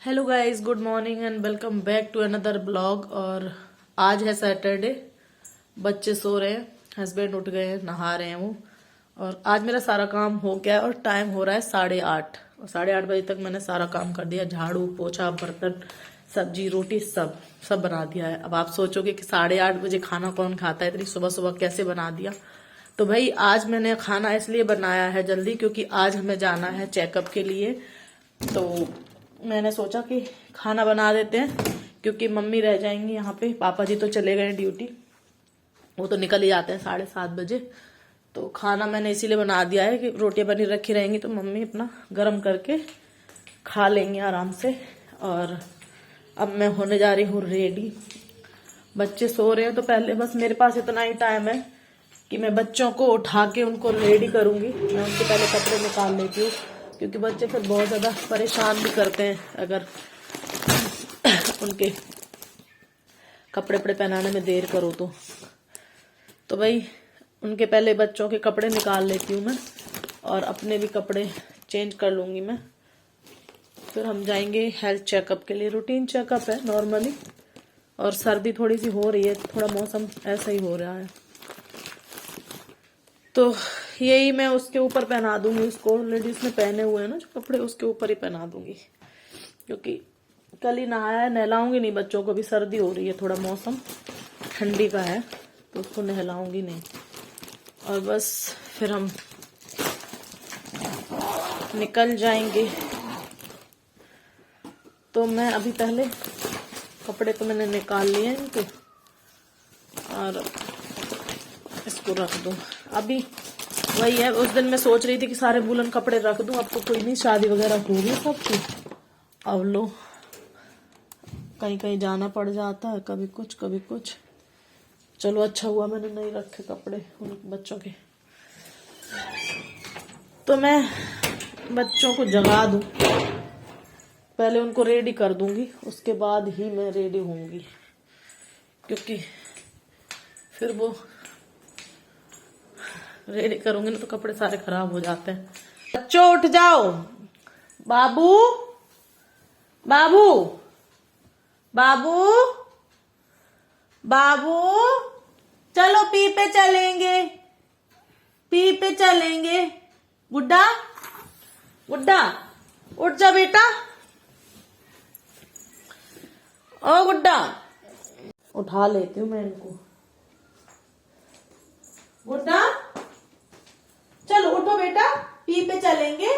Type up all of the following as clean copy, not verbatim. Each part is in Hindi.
Hello guys, good morning and welcome back to another blog. और आज है सैटरडे, बच्चे सो रहे हैं, हस्बैंड उठ गए हैं, नहा रहे हैं वो। और आज मेरा सारा काम हो गया है और टाइम हो रहा है 8:30। और 8:30 बजे तक मैंने सारा काम कर दिया, झाड़ू पोछा बर्तन सब्जी रोटी सब सब बना दिया है। अब आप सोचोगे कि 8:30 बजे खाना कौन खाता है, इतनी सुबह सुबह कैसे बना दिया। तो भाई आज मैंने खाना इसलिए बनाया है जल्दी क्योंकि आज हमें जाना है चेकअप के लिए। तो मैंने सोचा कि खाना बना देते हैं क्योंकि मम्मी रह जाएंगी यहाँ पे, पापा जी तो चले गए ड्यूटी, वो तो निकल ही जाते हैं 7:30 बजे। तो खाना मैंने इसीलिए बना दिया है कि रोटियां बनी रखी रहेंगी तो मम्मी अपना गर्म करके खा लेंगे आराम से। और अब मैं होने जा रही हूँ रेडी। बच्चे सो रहे हैं तो पहले बस मेरे पास इतना ही टाइम है कि मैं बच्चों को उठा के उनको रेडी करूंगी। मैं उनके पहले कपड़े निकाल लेती हूँ क्योंकि बच्चे फिर बहुत ज़्यादा परेशान भी करते हैं अगर उनके कपड़े वपड़े पहनाने में देर करो तो भाई उनके पहले बच्चों के कपड़े निकाल लेती हूँ मैं और अपने भी कपड़े चेंज कर लूँगी मैं। फिर हम जाएंगे हेल्थ चेकअप के लिए, रूटीन चेकअप है नॉर्मली। और सर्दी थोड़ी सी हो रही है, थोड़ा मौसम ऐसा ही हो रहा है, तो यही मैं उसके ऊपर पहना दूंगी उसको। ऑलरेडी उसने पहने हुए हैं ना जो कपड़े, उसके ऊपर ही पहना दूंगी क्योंकि कल ही नहाया है। नहलाऊंगी नहीं बच्चों को, भी सर्दी हो रही है, थोड़ा मौसम ठंडी का है तो उसको नहलाऊंगी नहीं। और बस फिर हम निकल जाएंगे। तो मैं अभी पहले कपड़े तो मैंने निकाल लिए हैं इनके और इसको रख दूं। अभी वही है, उस दिन मैं सोच रही थी कि सारे वूलन कपड़े रख दूं, अब तो कोई नहीं, शादी वगैरह होगी सबकी। अब लो कहीं कहीं जाना पड़ जाता है, कभी कुछ कभी कुछ। चलो अच्छा हुआ मैंने नहीं रखे कपड़े उन बच्चों के। तो मैं बच्चों को जगा दूं, पहले उनको रेडी कर दूंगी, उसके बाद ही मैं रेडी होंगी क्योंकि फिर वो रेडी करूंगी ना तो कपड़े सारे खराब हो जाते हैं। बच्चों उठ जाओ, बाबू बाबू बाबू बाबू, चलो पी पे चलेंगे, पी पे चलेंगे। गुड्डा गुड्डा उठ जा बेटा, ओ गुड्डा। उठा लेती हूँ मैं इनको। गुड्डा चलो उठो बेटा, पी पे चलेंगे,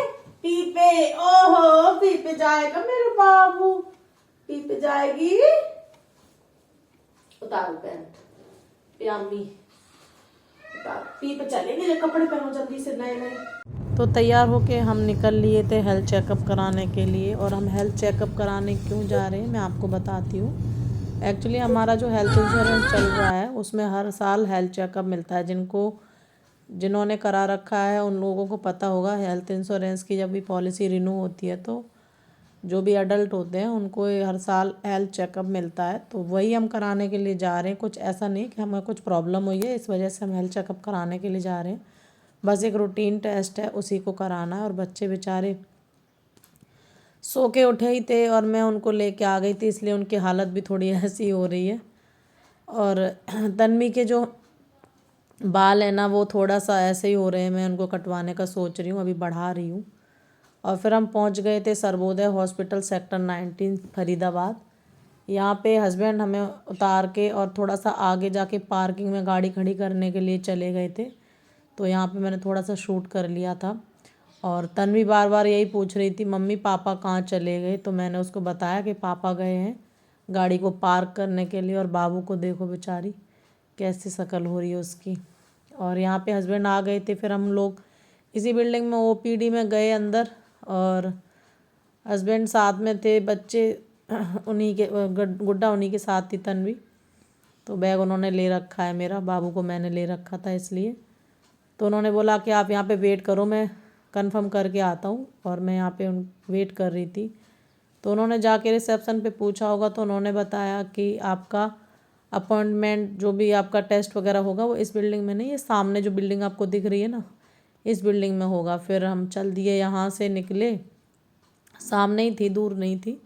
पी पे। ओहो पी पे जाएगा मेरे बाबू, पी पे जाएगी। उतारो पैंट पजामी, पी पे चलेंगे, जब कपड़े पहनो जल्दी से नए नए। तो तैयार होके हम निकल लिए थे हेल्थ चेकअप कराने के लिए। और हम हेल्थ चेकअप कराने क्यों जा रहे हैं मैं आपको बताती हूँ। एक्चुअली हमारा जो हेल्थ इंश्योरेंस चल रहा है उसमें हर साल हेल्थ चेकअप मिलता है। जिन्होंने करा रखा है उन लोगों को पता होगा, हेल्थ इंश्योरेंस की जब भी पॉलिसी रिन्यू होती है तो जो भी अडल्ट होते हैं उनको हर साल हेल्थ चेकअप मिलता है। तो वही हम कराने के लिए जा रहे हैं। कुछ ऐसा नहीं कि हमें कुछ प्रॉब्लम हुई है इस वजह से हम हेल्थ चेकअप कराने के लिए जा रहे हैं, बस एक रूटीन टेस्ट है उसी को कराना है। और बच्चे बेचारे सो के उठे ही थे और मैं उनको लेके आ गई थी, इसलिए उनकी हालत भी थोड़ी ऐसी हो रही है। और तन्वी के जो बाल है ना वो थोड़ा सा ऐसे ही हो रहे हैं, मैं उनको कटवाने का सोच रही हूँ, अभी बढ़ा रही हूँ। और फिर हम पहुँच गए थे सर्वोदय हॉस्पिटल सेक्टर 19 फरीदाबाद। यहाँ पे हस्बैंड हमें उतार के और थोड़ा सा आगे जाके पार्किंग में गाड़ी खड़ी करने के लिए चले गए थे। तो यहाँ पे मैंने थोड़ा सा शूट कर लिया था। और तन्वी बार बार यही पूछ रही थी मम्मी पापा कहाँ चले गए, तो मैंने उसको बताया कि पापा गए हैं गाड़ी को पार्क करने के लिए। और बाबू को देखो बेचारी कैसी शक्ल हो रही है उसकी। और यहाँ पे हस्बैंड आ गए थे, फिर हम लोग इसी बिल्डिंग में ओपीडी में गए अंदर और हस्बैंड साथ में थे, बच्चे उन्हीं के, गुड्डा उन्हीं के साथ थी तन्वी। तो बैग उन्होंने ले रखा है मेरा, बाबू को मैंने ले रखा था इसलिए। तो उन्होंने बोला कि आप यहाँ पे वेट करो, मैं कंफर्म करके आता हूँ। और मैं यहाँ पे वेट कर रही थी। तो उन्होंने जाके रिसेप्शन पे पूछा होगा तो उन्होंने बताया कि आपका अपॉइंटमेंट जो भी आपका टेस्ट वगैरह होगा वो इस बिल्डिंग में नहीं, ये सामने जो बिल्डिंग आपको दिख रही है ना इस बिल्डिंग में होगा। फिर हम चल दिए, यहाँ से निकले, सामने ही थी, दूर नहीं थी।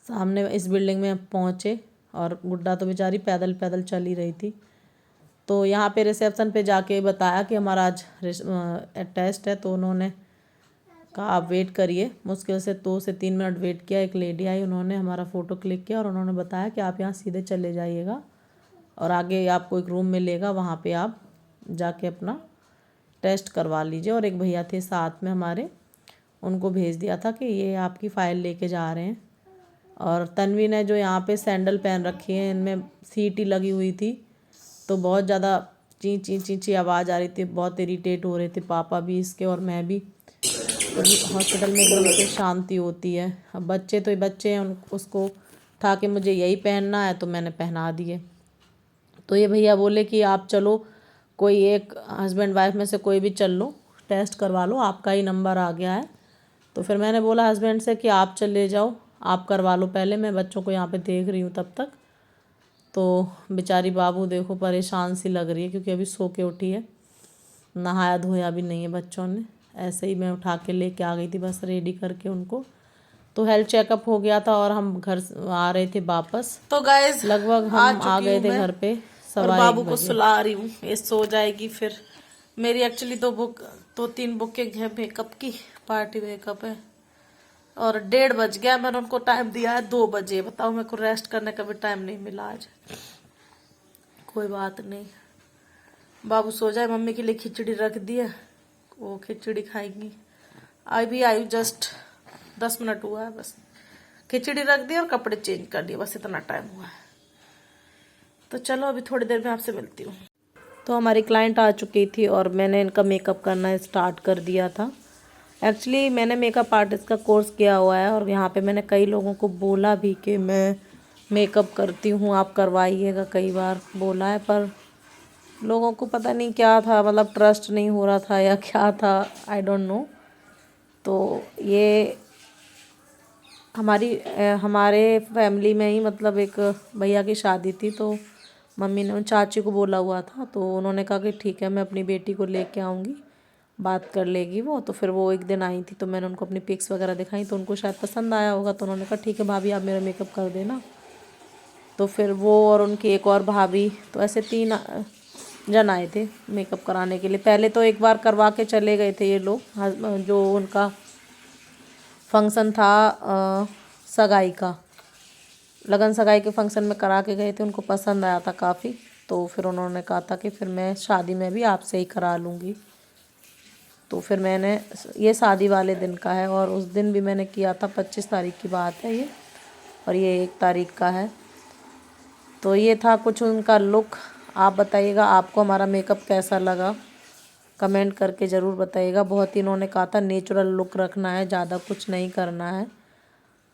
सामने इस बिल्डिंग में पहुँचे और गुड्डा तो बेचारी पैदल पैदल चल ही रही थी। तो यहाँ पे रिसेप्शन पे जाके बताया कि हमारा आज टेस्ट है, तो उन्होंने कहा आप वेट करिए। मुश्किल से 2 से 3 मिनट वेट किया। एक लेडी आई, उन्होंने हमारा फ़ोटो क्लिक किया और उन्होंने बताया कि आप यहाँ सीधे चले जाइएगा और आगे आपको एक रूम मिलेगा, वहाँ पे आप जाके अपना टेस्ट करवा लीजिए। और एक भैया थे साथ में हमारे, उनको भेज दिया था कि ये आपकी फ़ाइल लेके जा रहे हैं। और तन्वी ने जो यहाँ पे सैंडल पहन रखी है, इनमें सीटी लगी हुई थी, तो बहुत ज़्यादा ची ची ची ची आवाज़ आ रही थी, बहुत इरीटेट हो रहे थे पापा भी इसके और मैं भी। तो हॉस्पिटल में एकदम से शांति होती है। अब बच्चे तो बच्चे हैं, उसको था कि मुझे यही पहनना है, तो मैंने पहना दिए। तो ये भैया बोले कि आप चलो, कोई एक हस्बैंड वाइफ में से कोई भी चल लो, टेस्ट करवा लो, आपका ही नंबर आ गया है। तो फिर मैंने बोला हस्बैंड से कि आप चले जाओ, आप करवा लो पहले, मैं बच्चों को यहाँ पे देख रही हूँ तब तक। तो बेचारी बाबू देखो परेशान सी लग रही है, क्योंकि अभी सो के उठी है, नहाया धोया भी नहीं है बच्चों ने। ऐसे ही मैं उठा के लेके आ गई थी, बस रेडी करके उनको। तो हेल्थ चेकअप हो गया था और हम घर आ रहे थे वापस। तो गाइस लगभग हम आ गए थे घर पे और बाबू को सुला रही हूँ, ये सो जाएगी। फिर मेरी एक्चुअली 2-3 बुकिंग है मेकअप की, पार्टी मेकअप है, और 1:30 बज गया। मैंने उनको टाइम दिया है 2 बजे। बताओ, मेरे को रेस्ट करने का भी टाइम नहीं मिला आज। कोई बात नहीं, बाबू सो जाए। मम्मी के लिए खिचड़ी रख दी है, वो खिचड़ी खाएंगी। आई हूँ जस्ट 10 मिनट हुआ है, बस खिचड़ी रख दी और कपड़े चेंज कर दिए, बस इतना टाइम हुआ है। तो चलो अभी थोड़ी देर में आपसे मिलती हूँ। तो हमारी क्लाइंट आ चुकी थी और मैंने इनका मेकअप करना स्टार्ट कर दिया था। एक्चुअली मैंने मेकअप आर्टिस्ट का कोर्स किया हुआ है और यहाँ पे मैंने कई लोगों को बोला भी कि मैं मेकअप करती हूँ, आप करवाइएगा, कई बार बोला है, पर लोगों को पता नहीं क्या था, मतलब ट्रस्ट नहीं हो रहा था या क्या था, आई डोंट नो। तो ये हमारे फैमिली में ही मतलब एक भैया की शादी थी, तो मम्मी ने उन चाची को बोला हुआ था, तो उन्होंने कहा कि ठीक है मैं अपनी बेटी को लेके आऊँगी, बात कर लेगी वो। तो फिर वो एक दिन आई थी, तो मैंने उनको अपनी पिक्स वगैरह दिखाई, तो उनको शायद पसंद आया होगा, तो उन्होंने कहा ठीक है भाभी आप मेरा मेकअप कर देना। तो फिर वो और उनकी एक और भाभी, तो ऐसे 3 जन आए थे मेकअप कराने के लिए। पहले तो एक बार करवा के चले गए थे ये लोग, जो उनका फंक्शन था सगाई का, लगन सगाई के फंक्शन में करा के गए थे, उनको पसंद आया था काफ़ी। तो फिर उन्होंने कहा था कि फिर मैं शादी में भी आपसे ही करा लूँगी। तो फिर मैंने, ये शादी वाले दिन का है और उस दिन भी मैंने किया था, 25 तारीख की बात है ये, और ये 1 तारीख का है। तो ये था कुछ उनका लुक। आप बताइएगा आपको हमारा मेकअप कैसा लगा, कमेंट करके ज़रूर बताइएगा। बहुत ही इन्होंने कहा था नेचुरल लुक रखना है, ज़्यादा कुछ नहीं करना है,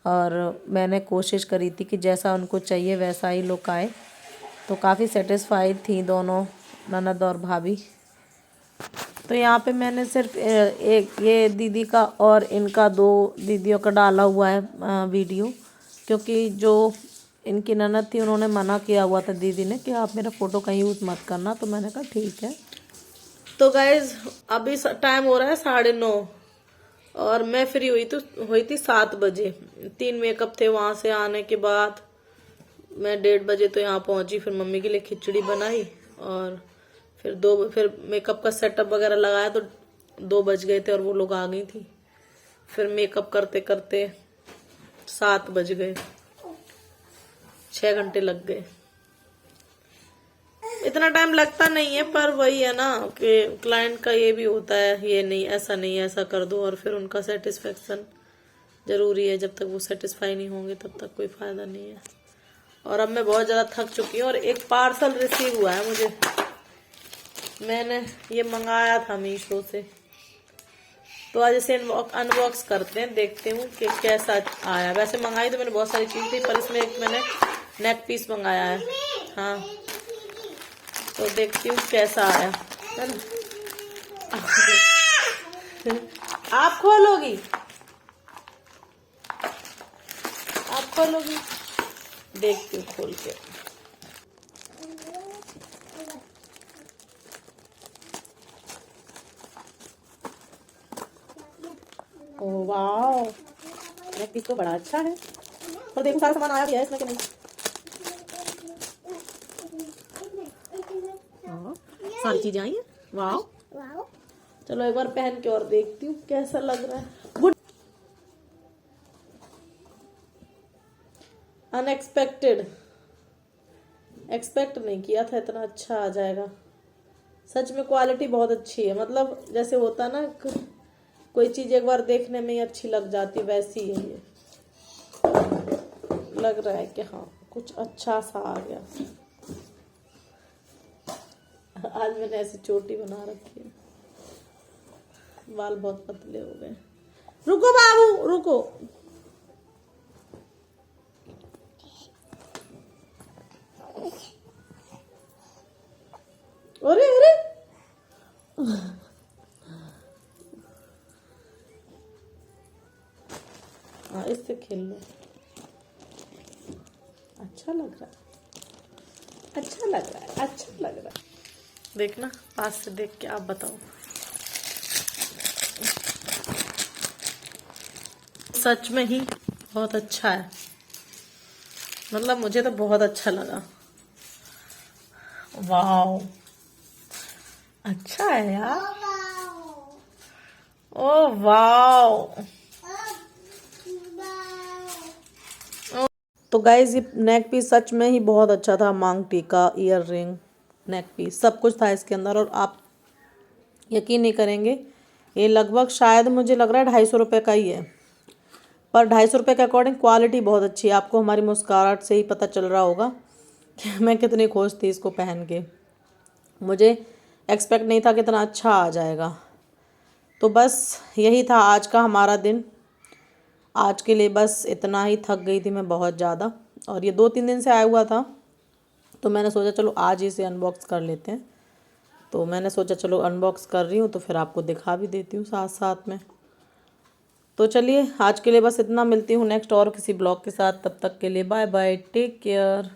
और मैंने कोशिश करी थी कि जैसा उनको चाहिए वैसा ही लुक आए। तो काफ़ी सेटिस्फाइड थी दोनों ननद और भाभी। तो यहाँ पे मैंने सिर्फ एक ये दीदी का और इनका 2 दीदियों का डाला हुआ है वीडियो, क्योंकि जो इनकी ननद थी उन्होंने मना किया हुआ था दीदी ने कि आप मेरा फ़ोटो कहीं यूज़ मत करना, तो मैंने कहा ठीक है। तो गाइज अभी टाइम हो रहा है 9:30 और मैं फ्री हुई थी 7 बजे। 3 मेकअप थे, वहां से आने के बाद मैं 1:30 बजे तो यहाँ पहुंची। फिर मम्मी के लिए खिचड़ी बनाई और फिर मेकअप का सेटअप वगैरह लगाया, तो 2 बज गए थे और वो लोग आ गई थी। फिर मेकअप करते करते 7 बज गए, 6 घंटे लग गए। इतना टाइम लगता नहीं है, पर वही है ना कि क्लाइंट का ये भी होता है, ये नहीं ऐसा नहीं ऐसा कर दो, और फिर उनका सेटिस्फेक्शन जरूरी है। जब तक वो सेटिस्फाई नहीं होंगे तब तक कोई फायदा नहीं है। और अब मैं बहुत ज्यादा थक चुकी हूँ। और एक पार्सल रिसीव हुआ है मुझे, मैंने ये मंगाया था मीशो से, तो आज इसे अनबॉक्स करते हैं, देखते हूँ कि कैसा आया। वैसे मंगाई तो मैंने बहुत सारी चीज थी, पर इसमें एक मैंने नेक पीस मंगाया है। हाँ, तो देखती हूँ कैसा आया है ना। आप खोलोगी, आप खोलोगी, देखती हूँ खोल के। ओह वाह, नेक पीस तो बड़ा अच्छा है। और देखो सारा सामान आया भी है इसमें कि नहीं। सारी चीजें आई हैं। वाह, चलो एक बार पहन के और देखती हूँ कैसा लग रहा है। गुड, अनएक्सपेक्टेड, एक्सपेक्ट नहीं किया था इतना अच्छा आ जाएगा। सच में क्वालिटी बहुत अच्छी है, मतलब जैसे होता ना कोई चीज एक बार देखने में ही अच्छी लग जाती, वैसी है ये। लग रहा है कि हाँ कुछ अच्छा सा आ गया। आज मैंने ऐसी चोटी बना रखी है, बाल बहुत पतले हो गए। रुको बाबू रुको, अरे अरे हाँ इससे खेल लो। अच्छा लग रहा है, अच्छा लग रहा है, अच्छा लग रहा है। देखना पास से देख के आप बताओ। सच में ही बहुत अच्छा है, मतलब मुझे तो बहुत अच्छा लगा। वाह, अच्छा है यार। ओ वाह। तो गाइज ये नेक पीस सच में ही बहुत अच्छा था। मांग टीका, ईयर रिंग, नेक पीस सब कुछ था इसके अंदर। और आप यकीन नहीं करेंगे, ये लगभग शायद मुझे लग रहा है 250 रुपये का ही है। पर 250 रुपये के अकॉर्डिंग क्वालिटी बहुत अच्छी है। आपको हमारी मुस्कुराहट से ही पता चल रहा होगा कि मैं कितनी खुश थी इसको पहन के। मुझे एक्सपेक्ट नहीं था कि इतना अच्छा आ जाएगा। तो बस यही था आज का हमारा दिन। आज के लिए बस इतना ही। थक गई थी मैं बहुत ज़्यादा, और ये 2-3 दिन से आया हुआ था, तो मैंने सोचा चलो आज इसे अनबॉक्स कर लेते हैं। तो मैंने सोचा चलो अनबॉक्स कर रही हूँ तो फिर आपको दिखा भी देती हूँ साथ साथ में। तो चलिए आज के लिए बस इतना। मिलती हूँ नेक्स्ट और किसी ब्लॉग के साथ। तब तक के लिए बाय बाय, टेक केयर।